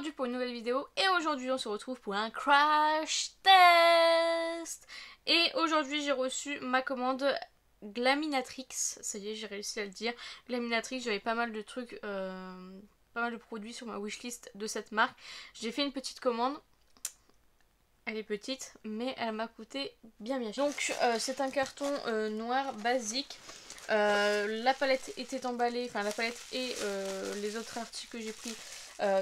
aujourd'hui pour une nouvelle vidéo et aujourd'hui on se retrouve pour un crash test. Et aujourd'hui j'ai reçu ma commande Glaminatrix, ça y est j'ai réussi à le dire. Glaminatrix, j'avais pas mal de trucs, pas mal de produits sur ma wishlist de cette marque. J'ai fait une petite commande. Elle est petite, mais elle m'a coûté bien cher. Donc c'est un carton noir basique. La palette était emballée, enfin la palette et les autres articles que j'ai pris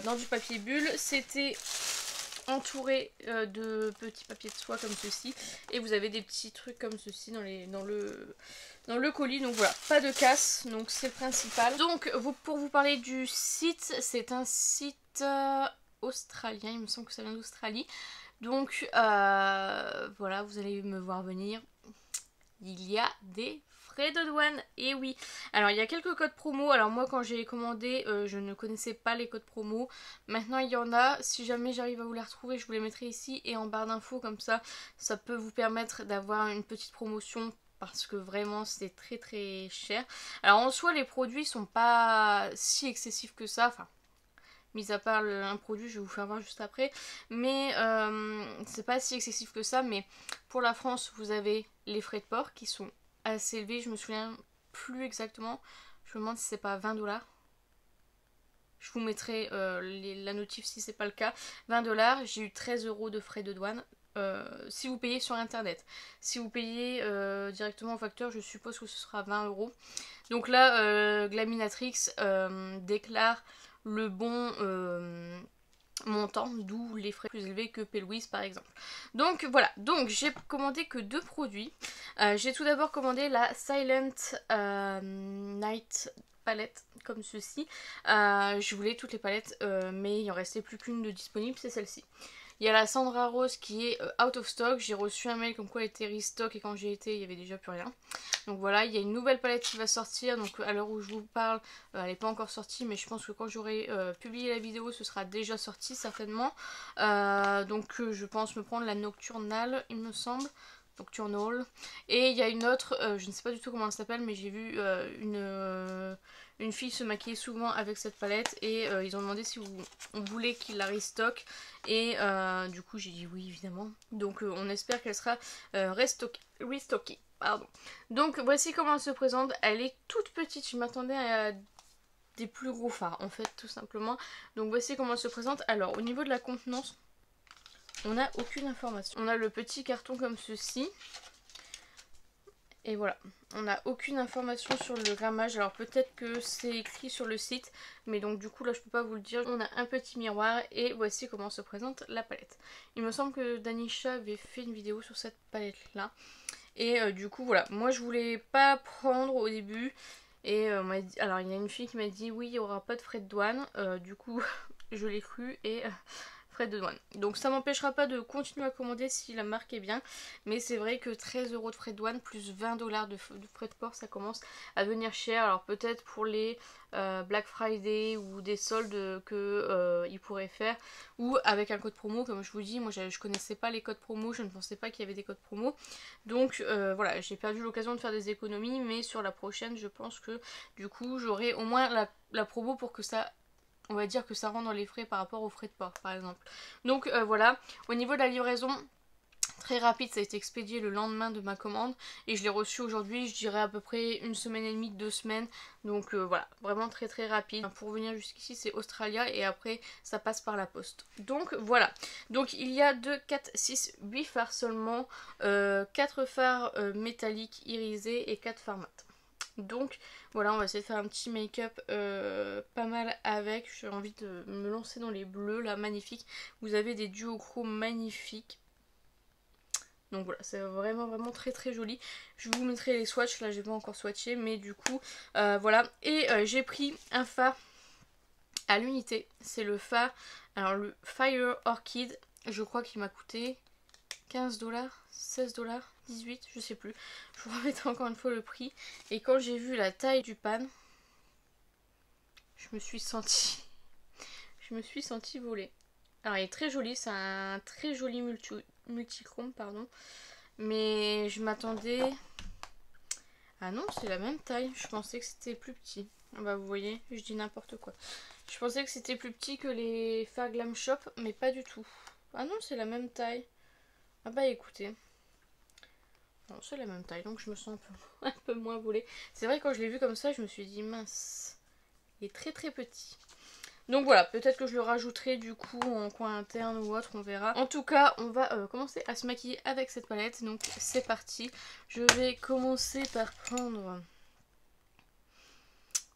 dans du papier bulle. C'était entouré de petits papiers de soie comme ceci. Et vous avez des petits trucs comme ceci dans le colis. Donc voilà, pas de casse, donc c'est le principal. Donc pour vous parler du site, c'est un site australien, il me semble que ça vient d'Australie. Donc voilà, vous allez me voir venir. Il y a des frais de douane, et oui. Alors il y a quelques codes promo. Alors moi quand j'ai commandé, je ne connaissais pas les codes promo. Maintenant il y en a. Si jamais j'arrive à vous les retrouver, je vous les mettrai ici et en barre d'infos. Comme ça peut vous permettre d'avoir une petite promotion. Parce que vraiment c'est très très cher. Alors en soi les produits sont pas si excessifs que ça. Enfin, mis à part un produit, je vais vous faire voir juste après. Mais c'est pas si excessif que ça. Mais pour la France, vous avez les frais de port qui sont assez élevés. Je me souviens plus exactement. Je me demande si c'est pas 20$. Je vous mettrai la notif si c'est pas le cas. 20$. J'ai eu 13€ de frais de douane. Si vous payez sur internet. Si vous payez directement au facteur, je suppose que ce sera 20€. Donc là, Glaminatrix déclare le bon montant, d'où les frais plus élevés que P. par exemple. Donc voilà, donc j'ai commandé que 2 produits. J'ai tout d'abord commandé la Silent Night palette comme ceci. Je voulais toutes les palettes mais il en restait plus qu'une de disponible, c'est celle-ci. Il y a la Sandra Rose qui est out of stock. J'ai reçu un mail comme quoi elle était restock et quand j'y étais il n'y avait déjà plus rien. Donc voilà, il y a une nouvelle palette qui va sortir. Donc à l'heure où je vous parle, elle n'est pas encore sortie. Mais je pense que quand j'aurai publié la vidéo, ce sera déjà sorti certainement. Donc je pense me prendre la Nocturnal, il me semble. Nocturnal. Et il y a une autre, je ne sais pas du tout comment elle s'appelle, mais j'ai vu une fille se maquiller souvent avec cette palette et ils ont demandé si on voulait qu'ils la restock et du coup j'ai dit oui évidemment. Donc on espère qu'elle sera restockée. Pardon. Donc voici comment elle se présente. Elle est toute petite, je m'attendais à des plus gros fards en fait tout simplement. Donc voici comment elle se présente. Alors au niveau de la contenance, on n'a aucune information. On a le petit carton comme ceci. Et voilà, on n'a aucune information sur le grammage. Alors peut-être que c'est écrit sur le site, mais donc du coup là je peux pas vous le dire. On a un petit miroir et voici comment se présente la palette. Il me semble que Danisha avait fait une vidéo sur cette palette là. Et du coup voilà, moi je voulais pas prendre au début. Et alors il y a une fille qui m'a dit oui il n'y aura pas de frais de douane. Du coup je l'ai cru et... frais de douane. Donc ça m'empêchera pas de continuer à commander si la marque est bien. Mais c'est vrai que 13€ de frais de douane plus 20$ de frais de port, ça commence à devenir cher. Alors peut-être pour les Black Friday ou des soldes que ils pourraient faire. Ou avec un code promo, comme je vous dis. Moi je connaissais pas les codes promo, je ne pensais pas qu'il y avait des codes promo. Donc voilà, j'ai perdu l'occasion de faire des économies. Mais sur la prochaine, je pense que du coup j'aurai au moins la promo pour que ça... On va dire que ça rentre dans les frais par rapport aux frais de port par exemple. Donc voilà, au niveau de la livraison, très rapide, ça a été expédié le lendemain de ma commande. Et je l'ai reçu aujourd'hui, je dirais à peu près 1 semaine et demie, 2 semaines. Donc voilà, vraiment très très rapide. Pour venir jusqu'ici c'est Australia et après ça passe par la poste. Donc voilà, donc il y a 2, 4, 6, 8 fards seulement. 4 fards métalliques irisés et 4 fards mat. Donc voilà, on va essayer de faire un petit make-up pas mal avec. J'ai envie de me lancer dans les bleus là, magnifiques. Vous avez des duochrome magnifiques. Donc voilà, c'est vraiment vraiment très très joli. Je vous mettrai les swatchs, là j'ai pas encore swatché, mais du coup voilà. Et j'ai pris un fard à l'unité. C'est le fard, alors le Fire Orchid. Je crois qu'il m'a coûté 15$, 16$, 18$, je sais plus. Je vous remettrai encore une fois le prix. Et quand j'ai vu la taille du pan, je me suis sentie volée. Alors il est très joli, c'est un très joli multichrome, pardon. Mais je m'attendais... Ah non, c'est la même taille. Je pensais que c'était plus petit. Ah bah vous voyez, je dis n'importe quoi. Je pensais que c'était plus petit que les Far Glam Shop, mais pas du tout. Ah non, c'est la même taille. Ah bah écoutez. Non, c'est la même taille, donc je me sens un peu moins volée. C'est vrai que quand je l'ai vu comme ça, je me suis dit mince, il est très très petit. Donc voilà, peut-être que je le rajouterai du coup en coin interne ou autre, on verra. En tout cas, on va commencer à se maquiller avec cette palette, donc c'est parti. Je vais commencer par prendre...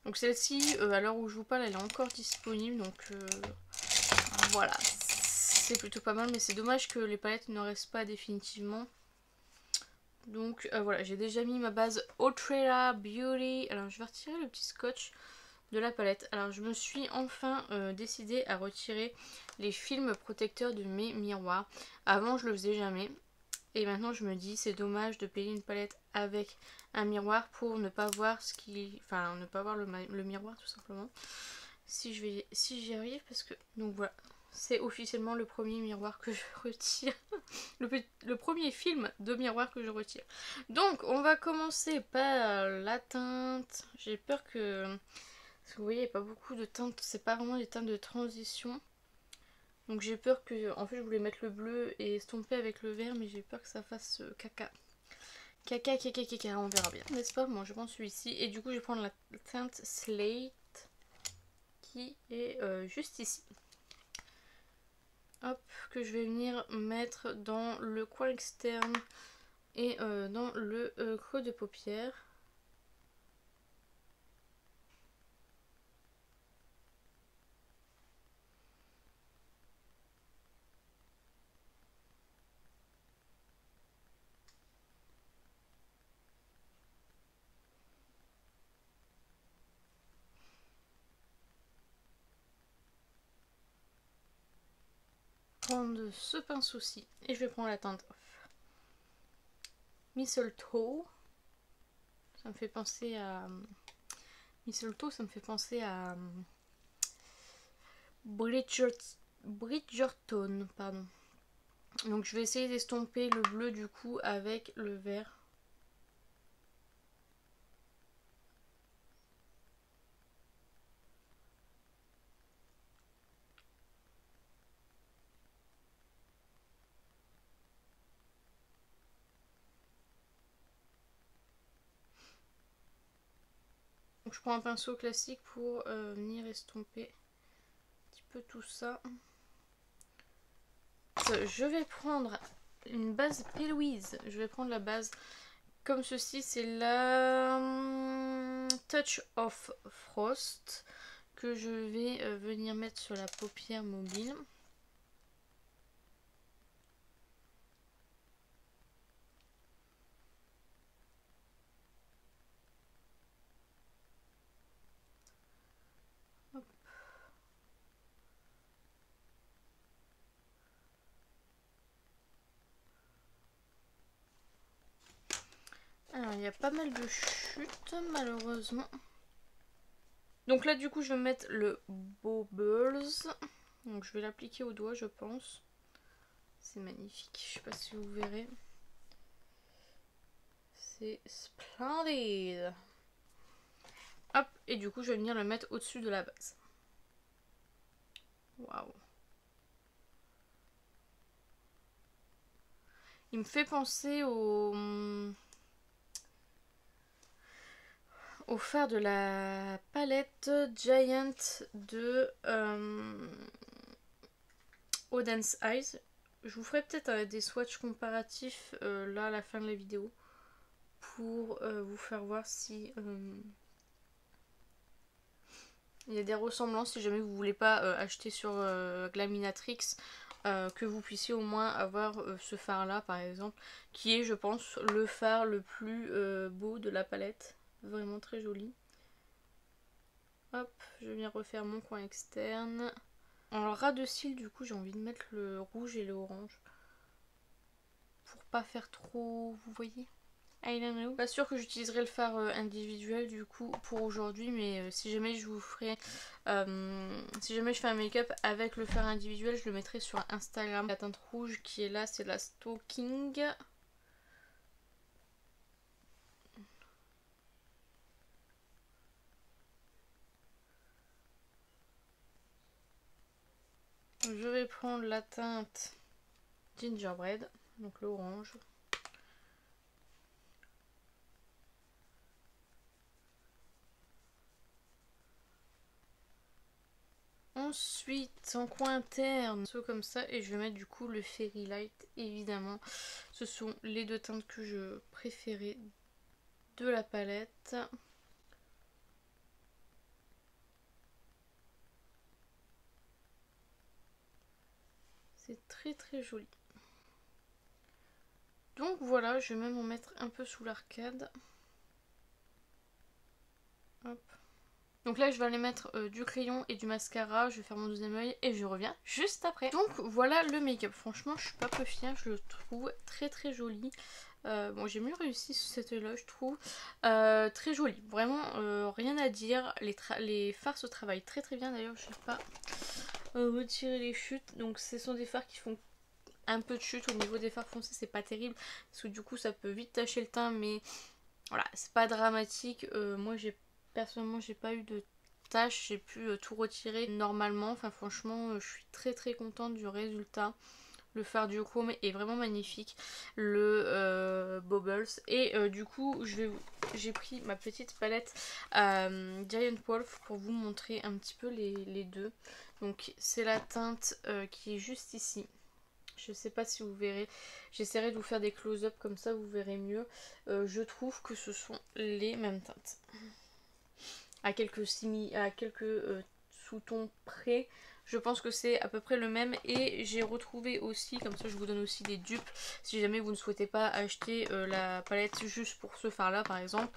Donc celle-ci, à l'heure où je vous parle, elle est encore disponible, donc voilà. C'est plutôt pas mal, mais c'est dommage que les palettes ne restent pas définitivement. Donc voilà, j'ai déjà mis ma base Ultra Beauty. Alors je vais retirer le petit scotch de la palette. Alors je me suis enfin décidée à retirer les films protecteurs de mes miroirs. Avant je le faisais jamais. Et maintenant je me dis c'est dommage de payer une palette avec un miroir pour ne pas voir ce qui... Enfin ne pas voir le miroir tout simplement. Si j'y arrive parce que... Donc voilà. C'est officiellement le premier miroir que je retire. Le premier film de miroir que je retire. Donc on va commencer par la teinte. J'ai peur que... Parce que vous voyez, il n'y a pas beaucoup de teintes. C'est pas vraiment des teintes de transition. Donc j'ai peur que... En fait je voulais mettre le bleu et estomper avec le vert. Mais j'ai peur que ça fasse caca. Caca, caca, caca. On verra bien. N'est-ce pas? Moi je prends celui-ci. Et du coup je vais prendre la teinte Slate. Qui est juste ici. Hop, que je vais venir mettre dans le coin externe et dans le creux de paupière. Prendre ce pinceau-ci et je vais prendre la teinte off. Mistletoe, ça me fait penser à... Mistletoe, ça me fait penser à... Bridgerton, pardon. Donc je vais essayer d'estomper le bleu du coup avec le vert. Donc je prends un pinceau classique pour venir estomper un petit peu tout ça. Je vais prendre une base P. Louise. Je vais prendre la base comme ceci. C'est la Touch of Frost que je vais venir mettre sur la paupière mobile. Hop. Alors il y a pas mal de chutes malheureusement. Donc là du coup je vais mettre le Bobbles. Donc je vais l'appliquer au doigt je pense. C'est magnifique, je sais pas si vous verrez. C'est splendide. Hop, et du coup je vais venir le mettre au-dessus de la base. Waouh. Il me fait penser au fard de la palette Giant de Oden's Eyes. Je vous ferai peut-être des swatchs comparatifs là à la fin de la vidéo pour vous faire voir si il y a des ressemblances si jamais vous voulez pas acheter sur Glaminatrix, que vous puissiez au moins avoir ce fard là par exemple qui est je pense le fard le plus beau de la palette, vraiment très joli. Hop, je viens refaire mon coin externe. En ras de cils du coup j'ai envie de mettre le rouge et le orange pour pas faire trop, vous voyez. I don't know. Pas sûr que j'utiliserai le fard individuel du coup pour aujourd'hui, mais si jamais je vous ferai, si jamais je fais un make-up avec le fard individuel, je le mettrai sur Instagram. La teinte rouge qui est là, c'est la Stalking. Je vais prendre la teinte Gingerbread, donc l'orange. Ensuite, en coin interne, comme ça, et je vais mettre du coup le Fairy Light, évidemment. Ce sont les deux teintes que je préférais de la palette. C'est très très joli. Donc voilà, je vais même en mettre un peu sous l'arcade. Hop. Donc là je vais aller mettre du crayon et du mascara, je vais faire mon deuxième œil et je reviens juste après. Donc voilà le make-up, franchement je suis pas peu fière, je le trouve très très joli. Bon j'ai mieux réussi sur cet œil là je trouve. Très joli, vraiment rien à dire, les fards se travaillent très très bien d'ailleurs, je sais pas retirer les chutes. Donc ce sont des fards qui font un peu de chute au niveau des fards foncés, c'est pas terrible parce que du coup ça peut vite tacher le teint, mais voilà c'est pas dramatique. Moi personnellement j'ai pas eu de tâches, j'ai pu tout retirer normalement, enfin franchement je suis très très contente du résultat. Le fard du chrome est vraiment magnifique, le Bubbles, et du coup j'ai pris ma petite palette Giant Wolf pour vous montrer un petit peu les deux. Donc c'est la teinte qui est juste ici. Je sais pas si vous verrez, j'essaierai de vous faire des close-up comme ça vous verrez mieux. Je trouve que ce sont les mêmes teintes. À quelques sous-tons près, je pense que c'est à peu près le même. Et j'ai retrouvé aussi, comme ça je vous donne aussi des dupes si jamais vous ne souhaitez pas acheter la palette juste pour ce fard là par exemple,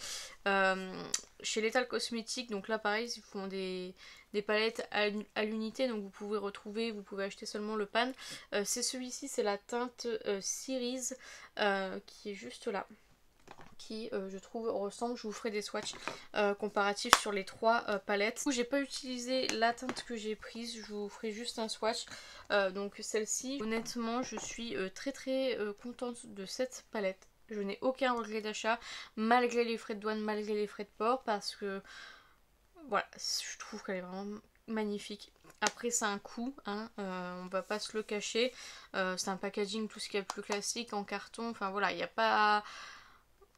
chez Lethal Cosmetics. Donc là pareil ils font des palettes à l'unité, donc vous pouvez retrouver, vous pouvez acheter seulement le pan. C'est celui-ci, c'est la teinte Cerise qui est juste là, qui je trouve ressemble. Je vous ferai des swatchs comparatifs sur les trois palettes. Du coup j'ai pas utilisé la teinte que j'ai prise, je vous ferai juste un swatch. Donc celle-ci, honnêtement je suis très très contente de cette palette. Je n'ai aucun regret d'achat malgré les frais de douane, malgré les frais de port, parce que voilà, je trouve qu'elle est vraiment magnifique. Après c'est un coût, hein, on va pas se le cacher. C'est un packaging tout ce qui est plus classique en carton, enfin voilà, il n'y a pas...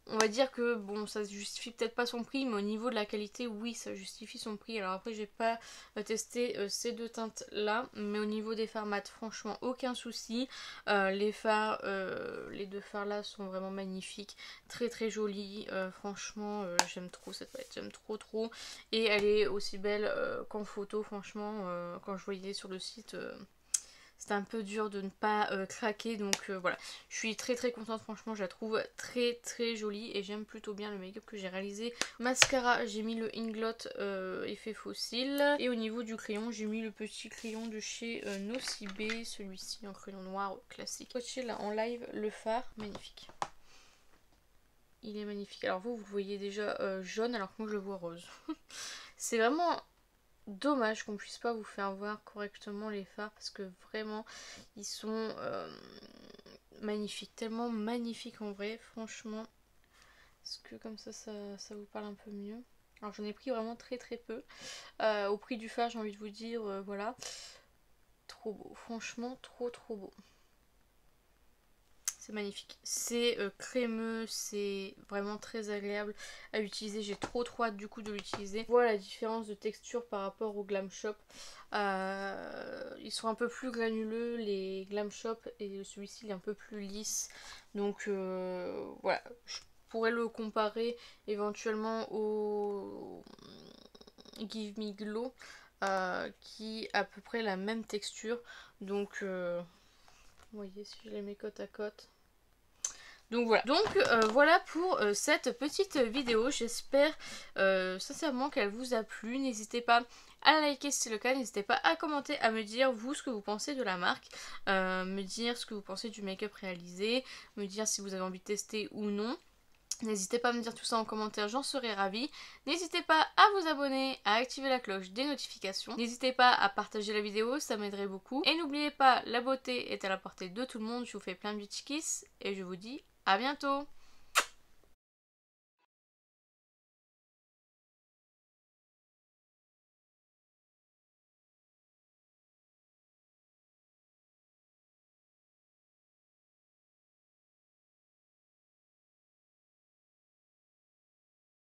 On va dire que bon ça justifie peut-être pas son prix, mais au niveau de la qualité oui ça justifie son prix. Alors après j'ai pas testé ces deux teintes là, mais au niveau des fards mat franchement aucun souci. Les deux fards là sont vraiment magnifiques, très très jolis. Franchement j'aime trop cette palette, j'aime trop. Et elle est aussi belle qu'en photo, franchement quand je voyais sur le site... C'était un peu dur de ne pas craquer, donc voilà. Je suis très très contente, franchement je la trouve très très jolie et j'aime plutôt bien le make-up que j'ai réalisé. Mascara, j'ai mis le Inglot effet fossile. Et au niveau du crayon, j'ai mis le petit crayon de chez Nocibé, celui-ci en crayon noir classique. Swatché là en live, le fard, magnifique. Il est magnifique. Alors vous le voyez déjà jaune alors que moi je le vois rose. C'est vraiment... dommage qu'on puisse pas vous faire voir correctement les fards parce que vraiment ils sont magnifiques, tellement magnifiques en vrai, franchement. Est-ce que comme ça vous parle un peu mieux? Alors j'en ai pris vraiment très très peu. Au prix du fard j'ai envie de vous dire voilà. Trop beau, franchement trop beau. C'est magnifique, c'est crémeux, c'est vraiment très agréable à utiliser. J'ai trop hâte du coup de l'utiliser. Voilà la différence de texture par rapport au Glam Shop. Ils sont un peu plus granuleux les Glam Shop et celui-ci il est un peu plus lisse. Donc voilà, je pourrais le comparer éventuellement au Give Me Glow qui a à peu près la même texture. Donc vous voyez si je les mets côte à côte. Donc voilà, voilà pour cette petite vidéo. J'espère sincèrement qu'elle vous a plu. N'hésitez pas à la liker si c'est le cas. N'hésitez pas à commenter, à me dire vous ce que vous pensez de la marque. Me dire ce que vous pensez du make-up réalisé. Me dire si vous avez envie de tester ou non. N'hésitez pas à me dire tout ça en commentaire, j'en serais ravie. N'hésitez pas à vous abonner, à activer la cloche des notifications. N'hésitez pas à partager la vidéo, ça m'aiderait beaucoup. Et n'oubliez pas, la beauté est à la portée de tout le monde. Je vous fais plein de petits kisses et je vous dis à bientôt.